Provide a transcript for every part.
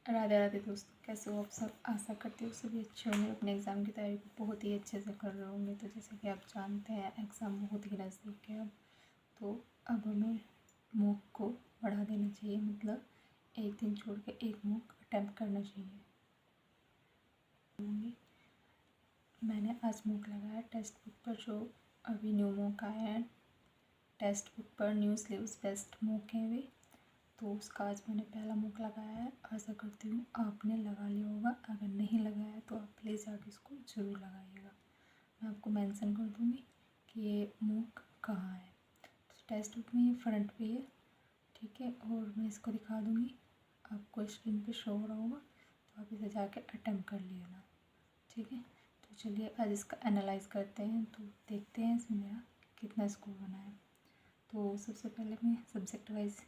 राधे राधे दोस्तों, कैसे हो आप सब। आशा करती हूँ सभी अच्छे होंगे, अपने एग्ज़ाम की तैयारी को बहुत ही अच्छे से कर रहे होंगे। तो जैसे कि आप जानते हैं एग्ज़ाम बहुत ही नज़दीक है अब। तो अब हमें मॉक को बढ़ा देना चाहिए, मतलब एक दिन छोड़ के एक मॉक अटैम्प्ट करना चाहिए। मैंने आज मॉक लगाया टेक्स्ट बुक पर, जो अभी न्यू मॉक आया है टेक्स्ट बुक पर, न्यू सिलेबस बेस्ड मॉक है वे। तो उसका आज मैंने पहला मॉक लगाया है। आशा करती हूँ आपने लगा लिया होगा। अगर नहीं लगाया तो आप प्लीज़ जाके इसको ज़रूर लगाइएगा। मैं आपको मेंशन कर दूँगी कि ये मॉक कहाँ है। तो टेक्स्ट बुक में ये फ्रंट पे है, ठीक है। और मैं इसको दिखा दूँगी, आपको स्क्रीन पे शो हो रहा होगा, तो आप इसे जाके अटेम्प्ट कर लेना, ठीक है। तो चलिए आज इसका एनालाइज करते हैं। तो देखते हैं इसमें मेरा कितना स्कोर बना है। तो सबसे पहले मैं सब्जेक्ट वाइज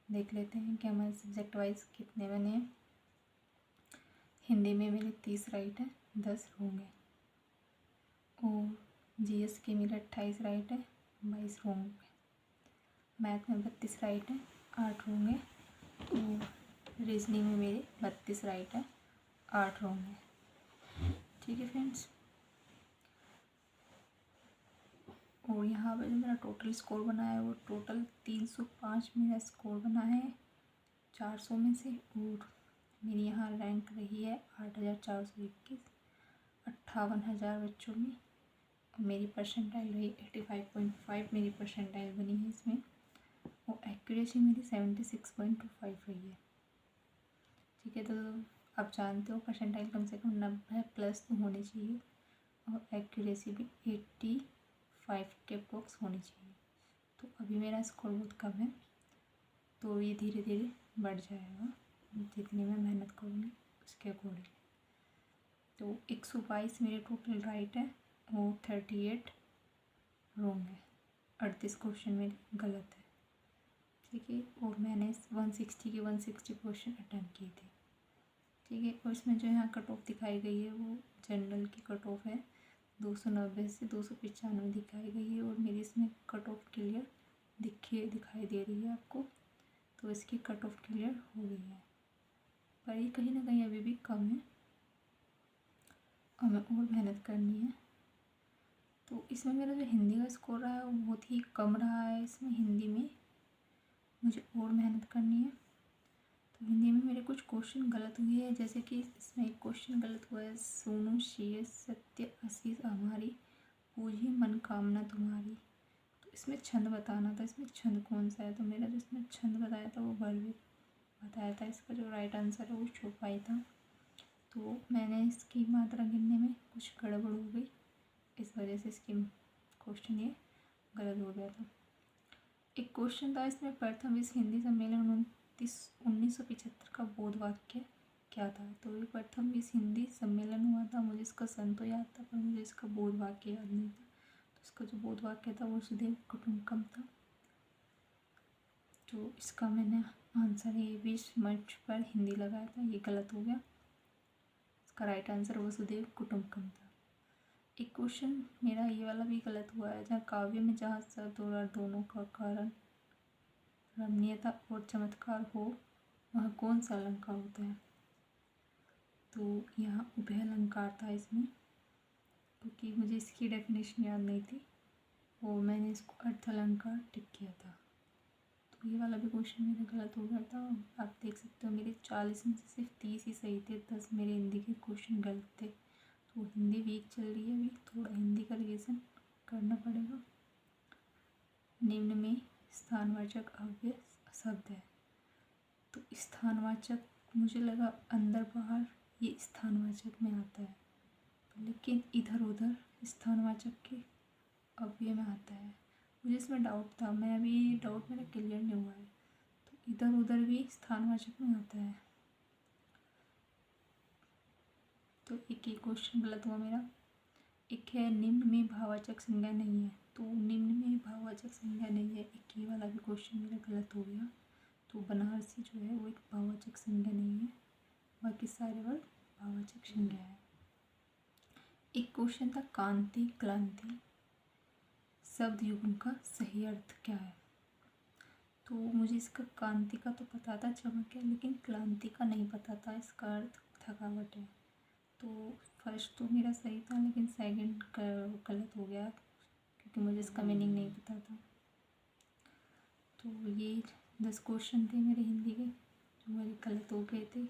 देख लेते हैं कि हमारे सब्जेक्ट वाइज कितने बने हैं। हिंदी में मेरे 30 राइट है, 10 रॉन्ग है। और जीएस के मेरे 28 राइट है, 22 रॉन्ग है। मैथ में 32 राइट है, 8 रॉन्ग है। और रीजनिंग में मेरे 32 राइट है, 8 रॉन्ग है, ठीक है फ्रेंड्स। और यहाँ पर जो मेरा टोटल स्कोर बना है वो टोटल 305 मेरा स्कोर बना है 400 में से। और मेरी यहाँ रैंक रही है 8421, 58,000 बच्चों में। और मेरी परसेंटाइल रही 85.5 मेरी परसेंटाइल बनी है इसमें। और एक्यूरेसी मेरी 76.25 रही है, ठीक है। तो आप जानते हो परसेंटाइल कम से कम 90 प्लस तो होनी चाहिए, और एक्यूरेसी भी 85 के अप्रोक्स होनी चाहिए। तो अभी मेरा स्कोर बहुत कम है, तो ये धीरे धीरे बढ़ जाएगा जितनी मैं मेहनत करूँगी उसके अकॉर्डिंग। तो 122 मेरे टोटल राइट है और 38 रॉन्ग है। 38 क्वेश्चन मेरे गलत है, ठीक है। और मैंने 160 के 160 क्वेश्चन अटैम्प्ट किए थे, ठीक है। और इसमें जो यहाँ कट ऑफ दिखाई गई है वो जनरल की कट ऑफ है, 290 से 295 दिखाई गई है। और मेरी इसमें कट ऑफ क्लियर दिखाई दे रही है आपको। तो इसकी कट ऑफ क्लियर हो गई है, पर ये कहीं ना कहीं अभी भी कम है, हमें और मेहनत करनी है। तो इसमें मेरा जो हिंदी का स्कोर रहा है वो बहुत ही कम रहा है। इसमें हिंदी में मुझे और मेहनत करनी है। तो हिंदी में मेरे कुछ क्वेश्चन गलत हुए हैं, जैसे कि इसमें एक क्वेश्चन गलत हुआ है, सोनू शेर सत्य आशीष हमारी पूजी मनोकामना तुम्हारी। तो इसमें छंद बताना था, इसमें छंद कौन सा है। तो मेरा जो इसमें छंद बताया था वो बलवीर बताया था। इसका जो राइट आंसर है वो चौपाई था। तो मैंने इसकी मात्रा गिनने में कुछ गड़बड़ हो गई, इस वजह से इसकी क्वेश्चन ये गलत हो गया था। एक क्वेश्चन था इसमें, प्रथम विश्व हिंदी सम्मेलन 1975 का बोध वाक्य क्या था। तो ये प्रथम विश्व हिंदी सम्मेलन हुआ था, मुझे इसका सन तो याद था पर मुझे इसका बोध वाक्य याद नहीं था। तो इसका जो बोध वाक्य था वो वसुधैव कुटुंबकम था। तो इसका मैंने आंसर ये विश्व मंच पर हिंदी लगाया था, ये गलत हो गया। इसका राइट आंसर वसुधैव कुटुंबकम था। एक क्वेश्चन मेरा ये वाला भी गलत हुआ है, जहाँ काव्य में जहाँ शब्द और अर्थ दोनों का कारण रमणीयता और चमत्कार हो वह कौन सा अलंकार होता है। तो यहाँ उभय अलंकार था इसमें, क्योंकि मुझे इसकी डेफिनेशन याद नहीं थी और मैंने इसको अर्थ अलंकार टिक किया था। तो ये वाला भी क्वेश्चन मेरा गलत हो गया था। आप देख सकते हो मेरे 40 में से सिर्फ 30 ही सही थे, 10 मेरे हिंदी के क्वेश्चन गलत थे। तो हिंदी वीक चल रही है अभी, थोड़ा हिंदी का रिविजन करना पड़ेगा। निम्न में स्थानवाचक अव्यय शब्द है। तो स्थानवाचक मुझे लगा अंदर बाहर ये स्थानवाचक में आता है, लेकिन इधर उधर स्थानवाचक के अव्यय में आता है। मुझे इसमें डाउट था, मैं अभी डाउट मेरा क्लियर नहीं हुआ है। तो इधर उधर भी स्थानवाचक में आता है। तो एक ही क्वेश्चन गलत हुआ मेरा। एक है निम्न में भाववाचक संज्ञा नहीं है। तो निम्न में भाववाचक संज्ञा नहीं है, एक ही वाला भी क्वेश्चन मेरा गलत हो गया। तो बनारसी जो है वो एक भाववाचक संज्ञा नहीं है, बाकी सारे वर्ड भाववाचक संज्ञा है। एक क्वेश्चन था कांति क्लांति शब्द युग्म का सही अर्थ क्या है। तो मुझे इसका कांति का तो पता था, चमक है, लेकिन क्लांति का नहीं पता था, इसका अर्थ थकावट है। तो फर्स्ट तो मेरा सही था, लेकिन सेकंड गलत हो गया क्योंकि मुझे इसका मीनिंग नहीं पता था। तो ये 10 क्वेश्चन थे मेरे हिंदी के जो मेरे गलत हो गए थे।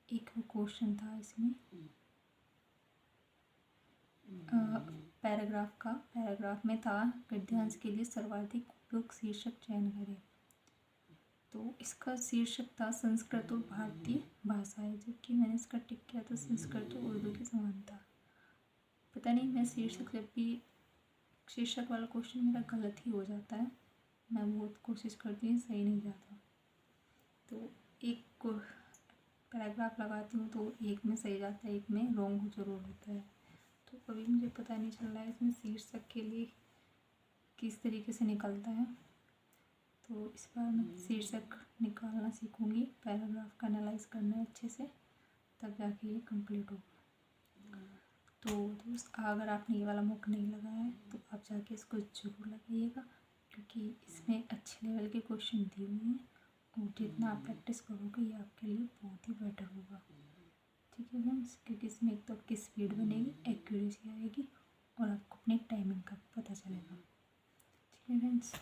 एक क्वेश्चन था इसमें पैराग्राफ में था गद्यांश के लिए सर्वाधिक उपयुक्त शीर्षक चयन करें। तो इसका शीर्षक था संस्कृत और भारतीय भाषाएं, जबकि मैंने इसका टिक किया था संस्कृत और उर्दू की समानता। पता नहीं, मैं शीर्षक जब भी शीर्षक वाला क्वेश्चन मेरा गलत ही हो जाता है, मैं बहुत कोशिश करती हूँ, सही नहीं जाता। तो एक को पैराग्राफ लगाती हूँ तो एक में सही जाता है, एक में रॉन्ग जरूर होता है। तो कभी मुझे पता नहीं चल रहा है इसमें शीर्षक के लिए किस तरीके से निकलता है। तो इस बार मैं शीर्षक निकालना सीखूँगी, पैराग्राफ का एनालाइज करना है अच्छे से, तब जाके ये कंप्लीट होगा। तो दोस्त, अगर आपने ये वाला मौका नहीं लगाया है तो आप जाके इसको ज़रूर लगाइएगा, क्योंकि इसमें अच्छे लेवल के क्वेश्चन दिए हुए हैं और जितना आप प्रैक्टिस करोगे ये आपके लिए बहुत ही बेटर होगा। ठीक है फ्रेंड्स, क्योंकि इसमें एक तो आपकी स्पीड बनेगी, एक्यूरेसी आएगी और आपको अपनी टाइमिंग का पता चलेगा। ठीक है फ्रेंड्स।